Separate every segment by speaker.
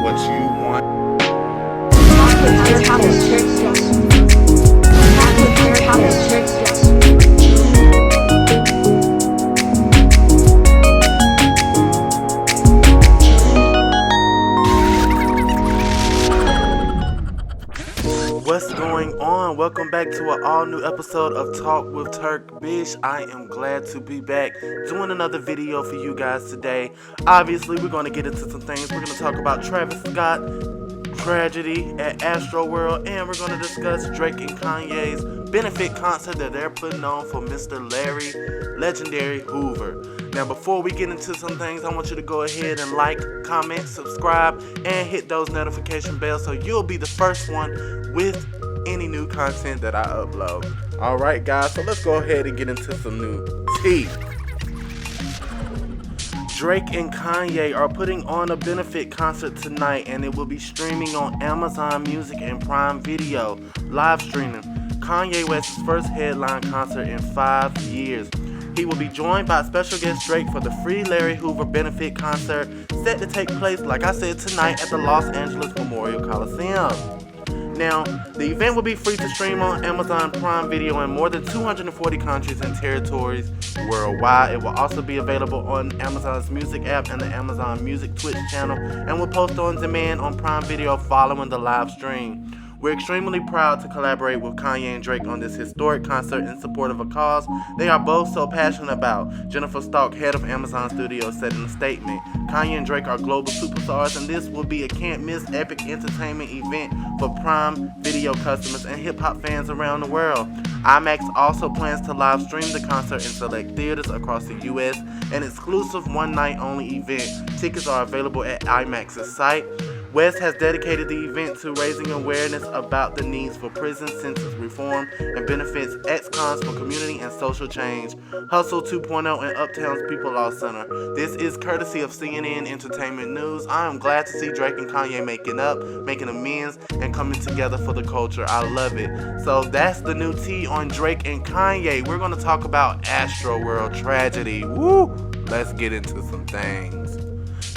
Speaker 1: what you want. What's going on? Welcome back to an all-new episode of Talk with Turk. Bish, I am glad to be back doing another video for you guys today. Obviously, we're going to get into some things. We're going to talk about Travis Scott, tragedy at Astroworld, and we're going to discuss Drake and Kanye's benefit concert that they're putting on for Mr. Larry Legendary Hoover. Now, before we get into some things, I want you to go ahead and like, comment, subscribe, and hit those notification bells so you'll be the first one with any new content that I upload. Alright guys, so let's go ahead and get into some new tea. Drake and Kanye are putting on a benefit concert tonight, and it will be streaming on Amazon Music and Prime Video, live streaming. Kanye West's first headline concert in 5 years. He will be joined by special guest Drake for the Free Larry Hoover benefit concert set to take place, like I said, tonight at the Los Angeles Memorial Coliseum. Now, the event will be free to stream on Amazon Prime Video in more than 240 countries and territories worldwide. It will also be available on Amazon's Music app and the Amazon Music Twitch channel, and will post on demand on Prime Video following the live stream. We're extremely proud to collaborate with Kanye and Drake on this historic concert in support of a cause they are both so passionate about. Jennifer Stalk, head of Amazon Studios, said in a statement, Kanye and Drake are global superstars, and this will be a can't-miss epic entertainment event for Prime Video customers and hip-hop fans around the world. IMAX also plans to live stream the concert in select theaters across the U.S., an exclusive one-night-only event. Tickets are available at IMAX's site. West has dedicated the event to raising awareness about the needs for prison sentence reform and benefits ex-cons for community and social change. Hustle 2.0 and Uptown's People Law Center. This is courtesy of CNN Entertainment News. I am glad to see Drake and Kanye making amends, and coming together for the culture. I love it. So that's the new tea on Drake and Kanye. We're going to talk about Astroworld tragedy. Woo! Let's get into some things.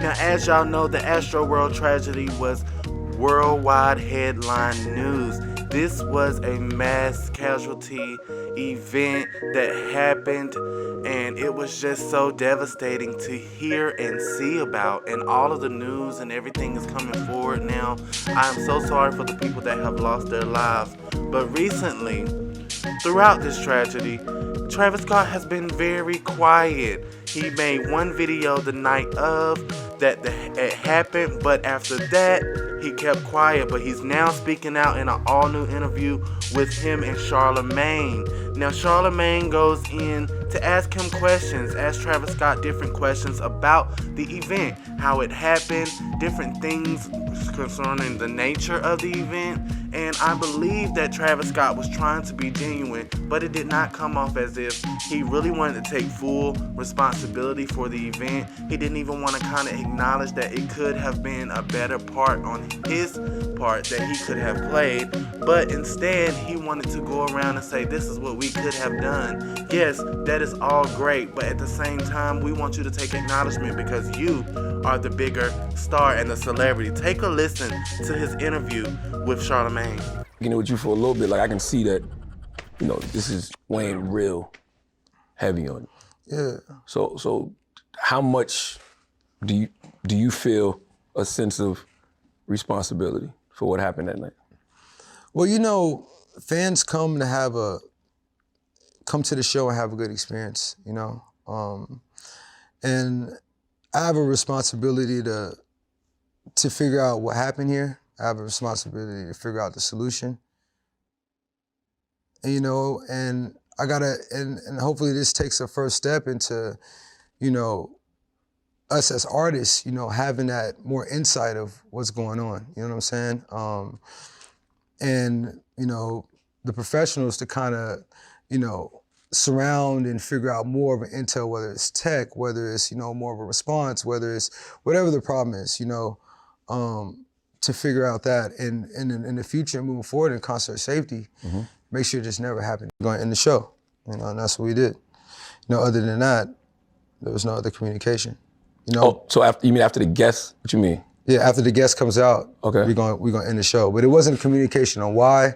Speaker 1: Now, as y'all know, the Astroworld tragedy was worldwide headline news. This was a mass casualty event that happened, and it was just so devastating to hear and see about, and all of the news and everything is coming forward now. I am so sorry for the people that have lost their lives. But recently, throughout this tragedy, Travis Scott has been very quiet. He made one video the night of that it happened, but after that, he kept quiet. But he's now speaking out in an all-new interview with him and Charlamagne. Now, Charlamagne goes in to ask him questions, ask Travis Scott different questions about the event, how it happened, different things concerning the nature of the event. And I believe that Travis Scott was trying to be genuine, but it did not come off as if he really wanted to take full responsibility for the event. He didn't even want to kind of acknowledge that it could have been a better part on his part that he could have played, but instead he wanted to go around and say, this is what we could have done. Yes, that is all great, but at the same time, we want you to take acknowledgement because you are the bigger star and the celebrity. Take a listen to his interview with Charlamagne.
Speaker 2: Getting with you for a little bit, like I can see that, this is weighing real heavy on you.
Speaker 3: Yeah.
Speaker 2: So how much do you feel a sense of responsibility for what happened that night?
Speaker 3: Well, fans come to the show and have a good experience, and I have a responsibility to figure out what happened here. I have a responsibility to figure out the solution. And I gotta, and hopefully this takes a first step into, us as artists, having that more insight of what's going on. You know what I'm saying? And the professionals to kind of, surround and figure out more of an intel, whether it's tech, whether it's, more of a response, whether it's whatever the problem is, to figure out that in the future, moving forward in concert safety, make sure this never happened. We're going to end the show, and that's what we did. Other than that, there was no other communication.
Speaker 2: Oh, so after the guests, what you mean?
Speaker 3: Yeah, after the guest comes out,
Speaker 2: Okay.
Speaker 3: we're gonna end the show. But it wasn't a communication on why.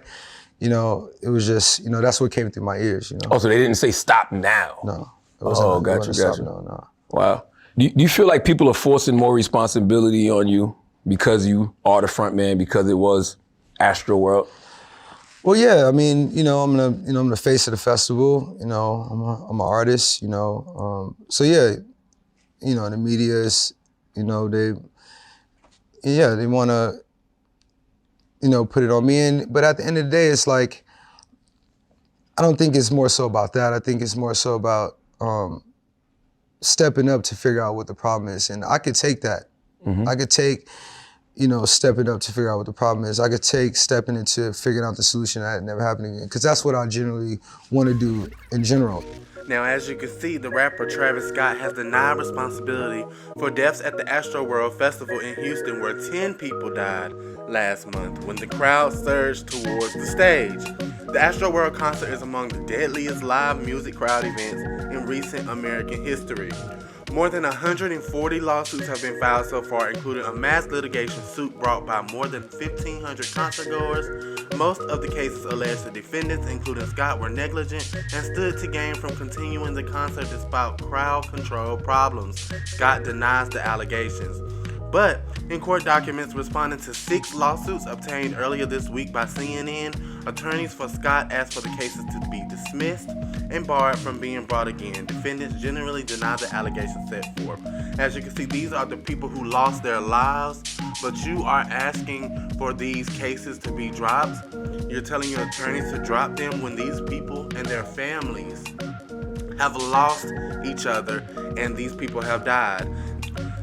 Speaker 3: You know, it was just, you know, that's what came through my ears, you know.
Speaker 2: Oh, so they didn't say stop now?
Speaker 3: No. It wasn't,
Speaker 2: gotcha.
Speaker 3: stop, no.
Speaker 2: Wow. Do you feel like people are forcing more responsibility on you because you are the front man, because it was Astro World?
Speaker 3: Well, yeah, I mean, I'm the face of the festival, I'm an artist, so yeah, the media is, they want to, put it on me. But at the end of the day, it's like, I don't think it's more so about that. I think it's more so about stepping up to figure out what the problem is. And I could take that. Mm-hmm. I could take, stepping up to figure out what the problem is. I could take stepping into figuring out the solution that never happened again. Because that's what I generally want to do in general.
Speaker 1: Now, as you can see, the rapper Travis Scott has denied responsibility for deaths at the Astroworld Festival in Houston, where 10 people died last month when the crowd surged towards the stage. The Astroworld concert is among the deadliest live music crowd events in recent American history. More than 140 lawsuits have been filed so far, including a mass litigation suit brought by more than 1,500 concertgoers. Most of the cases allege the defendants, including Scott, were negligent and stood to gain from continuing the concert despite crowd control problems. Scott denies the allegations. But in court documents responding to 6 lawsuits obtained earlier this week by CNN, attorneys for Scott asked for the cases to be dismissed and barred from being brought again. Defendants generally deny the allegations set forth. As you can see, these are the people who lost their lives, but you are asking for these cases to be dropped. You're telling your attorneys to drop them when these people and their families have lost each other and these people have died.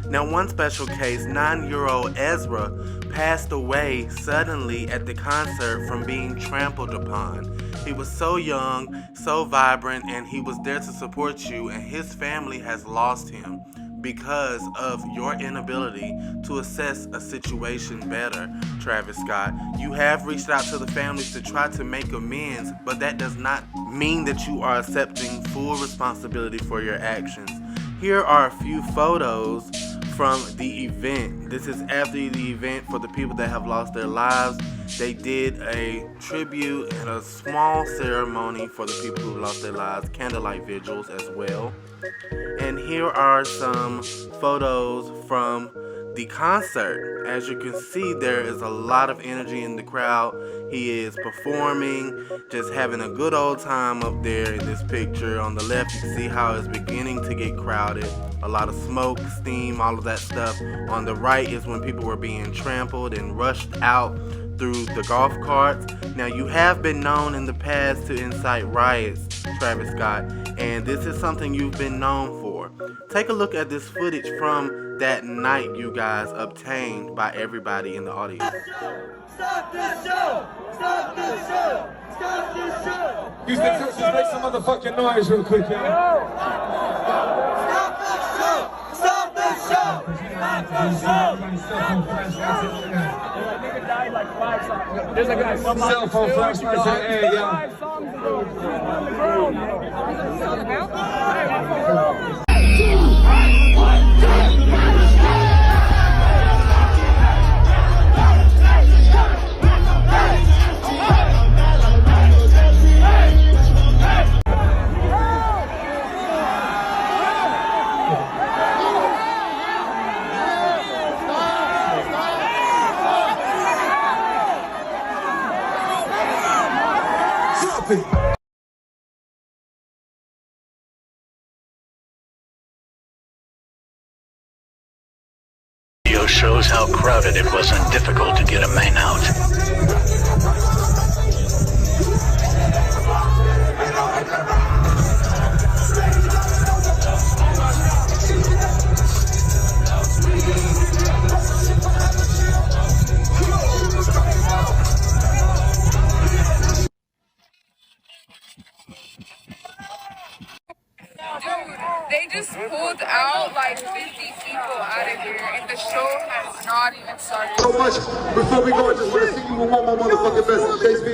Speaker 1: Now, one special case, 9-year-old Ezra passed away suddenly at the concert from being trampled upon. He was so young, so vibrant, and he was there to support you, and his family has lost him because of your inability to assess a situation better, Travis Scott. You have reached out to the families to try to make amends, but that does not mean that you are accepting full responsibility for your actions. Here are a few photos from the event. This is after the event for the people that have lost their lives. They did a tribute and a small ceremony for the people who lost their lives, candlelight vigils as well. And here are some photos from the concert. As you can see, there is a lot of energy in the crowd. He is performing, just having a good old time up there in this picture. On the left, you can see how it's beginning to get crowded. A lot of smoke, steam, all of that stuff. On the right is when people were being trampled and rushed out through the golf carts. Now, you have been known in the past to incite riots, Travis Scott, and this is something you've been known for. Take a look at this footage from that night you guys obtained by everybody in the audience.
Speaker 4: Stop this show! Stop this show! Stop this show!
Speaker 5: Houston, Texas, make some motherfucking noise real quick, y'all.
Speaker 4: Stop this show! Stop this show! Stop this show!
Speaker 5: Nigga died like 5 songs. There's a guy. Cell phone flashlights in the air, y'all. 5 songs ago. On the ground.
Speaker 6: Video shows how crowded it was and difficult to get a man out.
Speaker 7: They just pulled out like 50 people out of here, and the show has not even started.
Speaker 5: So much. Before we go, I just want to see you with one more motherfucking message. JB.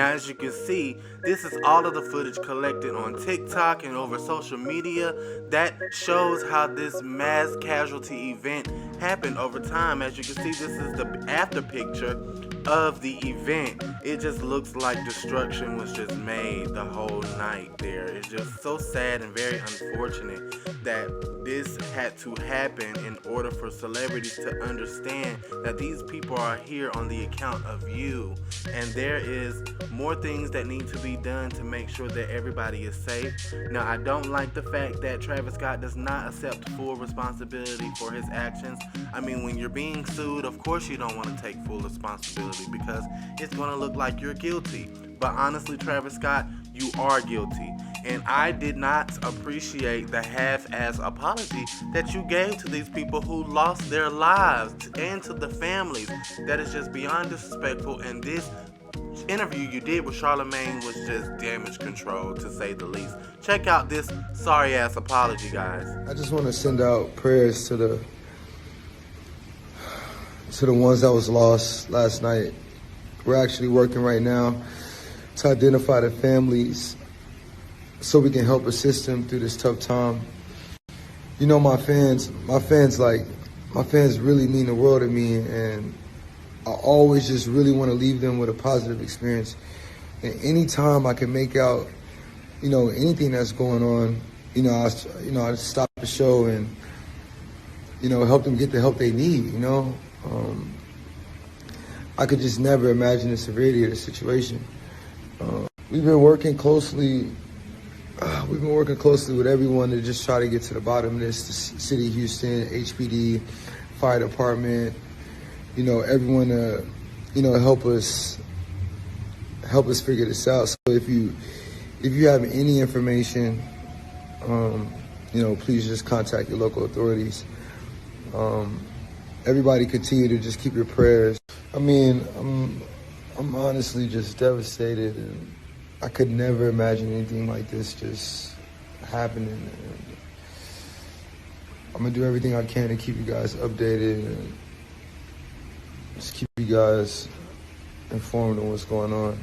Speaker 1: Now, as you can see, this is all of the footage collected on TikTok and over social media that shows how this mass casualty event happened over time. As you can see, this is the after picture of the event. It just looks like destruction was just made the whole night there. It's just so sad and very unfortunate that this had to happen in order for celebrities to understand that these people are here on the account of you, and there is more things that need to be done to make sure that everybody is safe. Now, I don't like the fact that Travis Scott does not accept full responsibility for his actions. I mean, when you're being sued, of course you don't want to take full responsibility because it's going to look like you're guilty. But honestly, Travis Scott, you are guilty. And I did not appreciate the half-ass apology that you gave to these people who lost their lives and to the families. That is just beyond disrespectful. And this interview you did with Charlamagne was just damage control, to say the least. Check out this sorry-ass apology, guys.
Speaker 3: I just want to send out prayers to the ones that was lost last night. We're actually working right now to identify the families so we can help assist them through this tough time. You know, my fans really mean the world to me, and I always just really want to leave them with a positive experience. And anytime I can make out, anything that's going on, I stop the show and, help them get the help they need, I could just never imagine the severity of the situation. We've been working closely with everyone to just try to get to the bottom of this. The City of Houston, HPD, Fire Department, everyone to, help us figure this out. So if you have any information, please just contact your local authorities. Everybody continue to just keep your prayers. I mean, I'm honestly just devastated, and I could never imagine anything like this just happening. And I'm gonna do everything I can to keep you guys updated and just keep you guys informed on what's going on.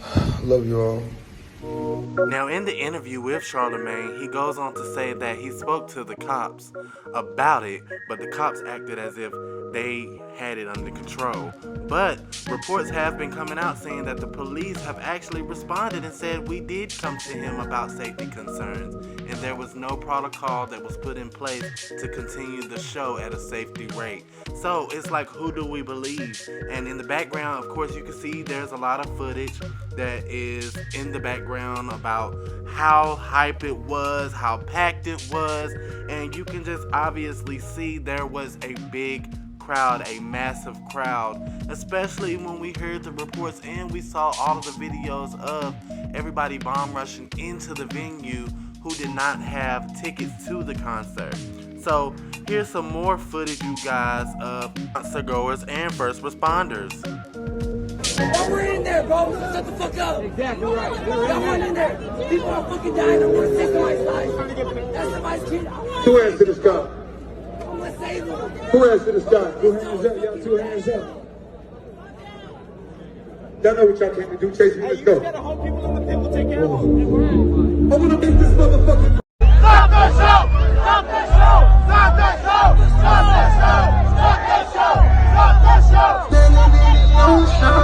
Speaker 3: I love you all.
Speaker 1: Now, in the interview with Charlamagne, he goes on to say that he spoke to the cops about it, but the cops acted as if they had it under control. But reports have been coming out saying that the police have actually responded and said we did come to him about safety concerns, and there was no protocol that was put in place to continue the show at a safety rate. So it's like, who do we believe? And in the background, of course, you can see there's a lot of footage that is in the background about how hype it was, how packed it was, and you can just obviously see there was a big crowd, a massive crowd, especially when we heard the reports and we saw all of the videos of everybody bomb rushing into the venue who did not have tickets to the concert. So here's some more footage, you guys, of concert goers and first responders.
Speaker 4: Y'all were in there, bro. Shut the fuck up. Exactly right. Y'all weren't in there. People are fucking dying. I'm gonna save somebody's life. That's somebody's kid.
Speaker 8: Two hands to the sky.
Speaker 4: I'm gonna save them.
Speaker 8: Two hands to the sky. Two hands up, y'all. Two hands up. Y'all know what y'all came to do. Chase me. Let's go.
Speaker 5: You gotta hold people in the pit. We'll take care of them.
Speaker 8: I wanna make this motherfucker.
Speaker 4: Stop the show! Stop the show! Stop the show! Stop the show! Stop the show! Stop the show! Standing in the ocean.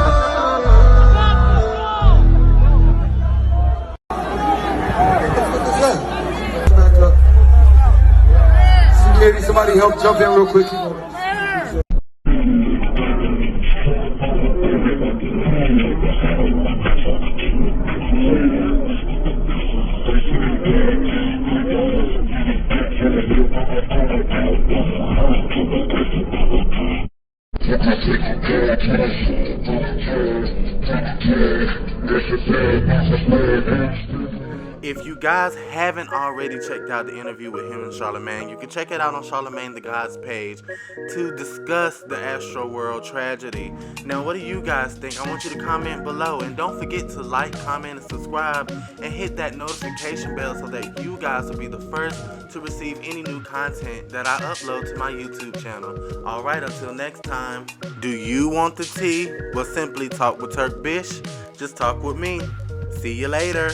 Speaker 8: Security, somebody help jump in real quick.
Speaker 1: If you guys haven't already checked out the interview with him and Charlamagne, you can check it out on Charlamagne the God's page to discuss the Astro World tragedy. Now, what do you guys think? I want you to comment below, and don't forget to like, comment, and subscribe, and hit that notification bell so that you guys will be the first to receive any new content that I upload to my YouTube channel. Alright, until next time, do you want the tea? Well, simply talk with Turk Bish. Just talk with me. See you later.